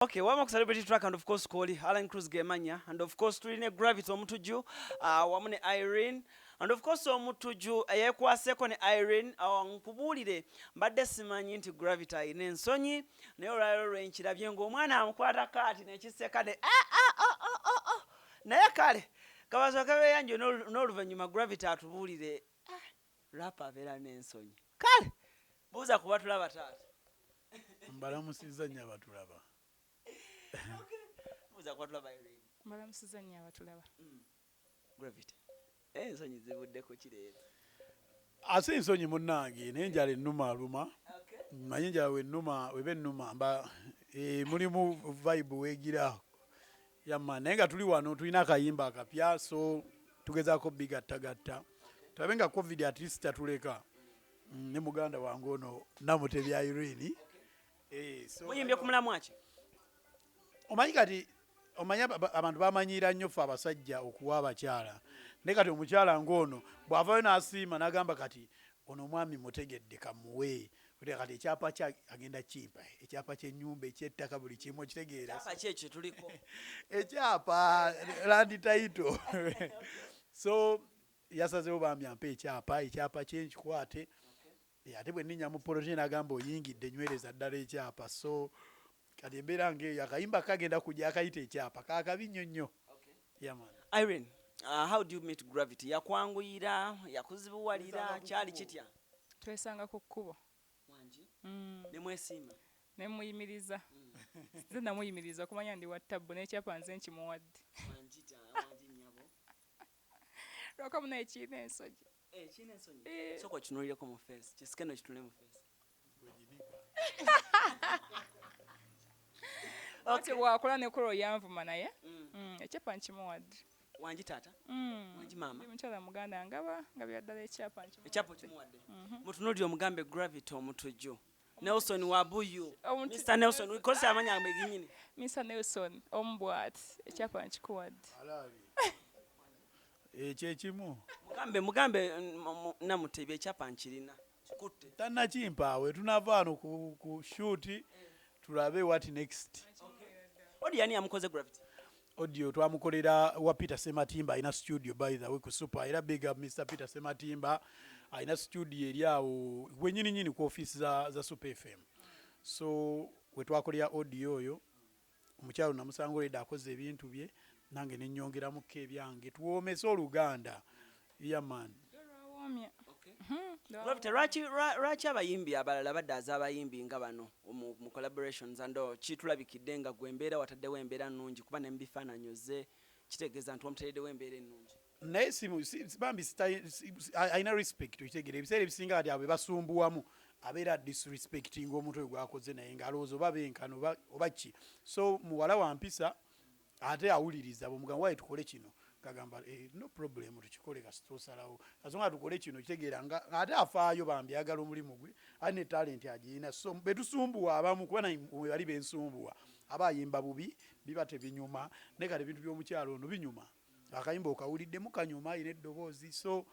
Okay, one more celebrity track and of course Koli, Alan Cruz Gemanya, and of course Irene Gravity Omutujju, wamune Irene, and of course Omutujju, yekwaseko ne Irene, nkubulire mbadde simanyi nti Gravity ayina ensonyi, naye olwaliro lwenkirabye ng'omwana amukwata Kati nekiseka ne naye kale kabasooke beeyanjo n'oluvannyuma Gravity atubuulire rapa abeera n'ensonyi. Kale buuza kuba tulaba taata. Mbalamusiza nnyo abatulaba. Buuza kuba tulaba Irene. Mbalamusiza nnyo abatulaba. Gravity. Ensonyi zibuddeko kireero. Ate ensonyi munnange naye enjala ennuma aluma. Mmanyi enjala weba ennuma mba mulimu vibe weegira. Yamma naye nga tuli wano tulina akayimba akapya so tugezaako bigattagatta. Tulabe nga COVID at least tatuleka. Ne muganda wange ono Namutebi Irene. Muyimbye ku mulamwa ki? Omanyi kati abantu bamanyira nnyo ffe abasajja okuwa abakyala. Naye kati omukyala ng'ono bw'avaayo n'asiima n'agamba kati ono omwami mutegedde kamuwe. Kati ekyapa kya agenda kimpa. Ekyapa ky'ennyumba eky'ettaka buli kimu okitegeera. Ekyapa kyekyo tuliko. Ekyapa land title. So yasazeewo bambi ampe ekyapa kye nkikwate. Ate bwe nninnya mu poloje n'agamba oyingidde nywereza ddala ekyapa. So kati embeera ng'eyo akayimba kagenda kujja akayita ekyapa kaakabi nnyo nnyo. Yeah, man. Irene, how do you meet Gravity? Yakwanguyira, yakuzibuwalira, kyali kitya? Twesanga ku kkubo. Wangi? Ne mwesiima. Ne muyimiriza. Nze namuyimiriza okumanya ndi wa ttabbu n'ekyapa nze nkimuwadde. Wangi nnyabo. Lwaka munaye kiina ensonyi. Kiina ensonyi? Sooka okinuulireko mu face. Kisike no kitule mu face. Okay, bwakola ne kolo yanvuma naye. Ekyapa nkimuwadde. Wangi taata? Wangi maama? Ndi mukyala muganda ngaba nga byaddala ekyapa nkimuwadde. Ekyapa kimuwadde. Mutunuulire omugambe Gravity Omutujju. Nelson Wabuyu. Mr. Nelson, ukoze amanya ameginyini. Mr. Nelson, Omubwate, ekyapa nkikuwadde. Ekyekimu. Mugambe Namutebi ekyapa nkirina. Kikutte. Tannakimpaawe tunava wano ku shoot tulabe what next. Odi yani amukoze Gravity? Audio twamukolera wa Peter Sematimba ina studio by the way ku super era big up Mr. Peter Sematimba ina studio eri awo gwenyini ku office za Super FM. So we twakolera audio oyo omukyalo namusango leda akoze ebintu bye nange nenyongera mu kebyange tuwomesa oluganda. Yeah, man. Gravity, lwaki abayimbi abalala baddaza abayimbi nga bano mu collaborations ando kitulabikidde nga gwe embeera wataddewo embeera nnungi kuba ne mubifaananyoze kitegeeza nti wamuteereddewo embeera ennungi? Naye bambi alina respect okitegeera ebiseera ebisinga kati abo basumbuwamu abeera disrespecting omuntu oyo gwakoze naye ng'alowooza oba benkano oba ki. So muwala wa mpisa ate awuliriza bw'omugamba waayi tukole kino kagamba no problem tukikole kasitosalawo kasonga tukole kino kitegeera nga ate afaayo bambi ayagala omulimu gwe alina talent agirina. So betusumbuwa abamu kuba bali bensumbuwa aba ayimba bubi biba tebinyuma naye kati ebintu by'omukyalo ono binyuma akayimba okawuliddemu kanyuma ayina eddoboozi. So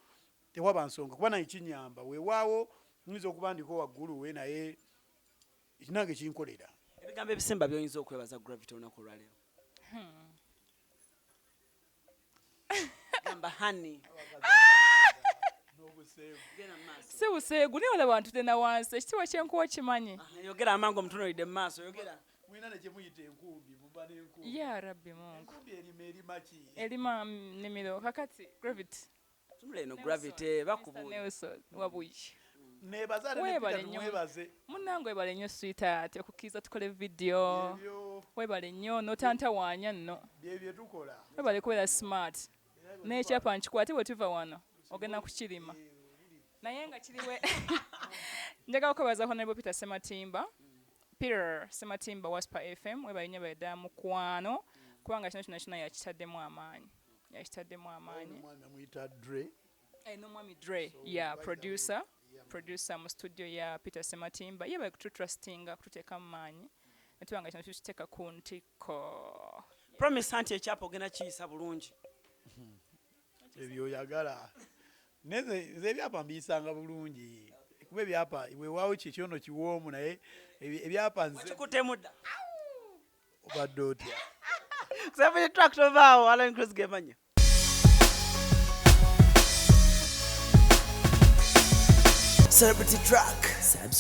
tewaba nsonga kuba naye kinyamba weewaawo nyinza okuba ndiko waggulu we naye kinange kinkolera. Ebigambo ebisemba by'oyinza okwebaza Gravity olunaku olwaleero? Gamba honey. Si buseegu naye olaba ntudde na wansi ekitiibwa kyenkuwa kimanyi. Yogera amangu omutunuulidde mu maaso yogera. Mwina ne kyemuyita enkumbi muba n'enkumbi. Ya rabbi Mungu. Enkumbi erima ki? Erima nnimiro kakati Gravity. Tunula eno Gravity bakubuulira. Nelson Wabuyi. Neebaza ne tumuwebaze. Munnange weebale nnyo sweetheart okukkiriza tukole video. Weebale nnyo n'otantawaanya nno. Byebye tukola. Weebale kubeera smart. N'ekyapa nkikwate bwe tuva wano ogenda kukirima. Naye nga kiriwe njagala okwebaza Honorable Peter Sematimba wa Super FM weebale nnyo baddala Mukwano kubanga kino kyonna yakitaddemu amaanyi. Omwami amuyita Dre. N'omwami Dre, yeah, producer mu studio ya Peter Sematimba yeebale kututrustinga kututeeka mu maanyi netubanga kino tukiteeka ku ntikko. Promise anti ekyapa ogenda kiyisa bulungi. Ebyo oyagala. Neze ebyapa mbiyisanga bulungi. Kuba ebyapa weewaawo kyekyono kiwoomu naye ebyapa nze. Kikutemudda. badde otya Celebrity track tovaawo Alan Cruz gemanya. Celebrity track. Subscribe.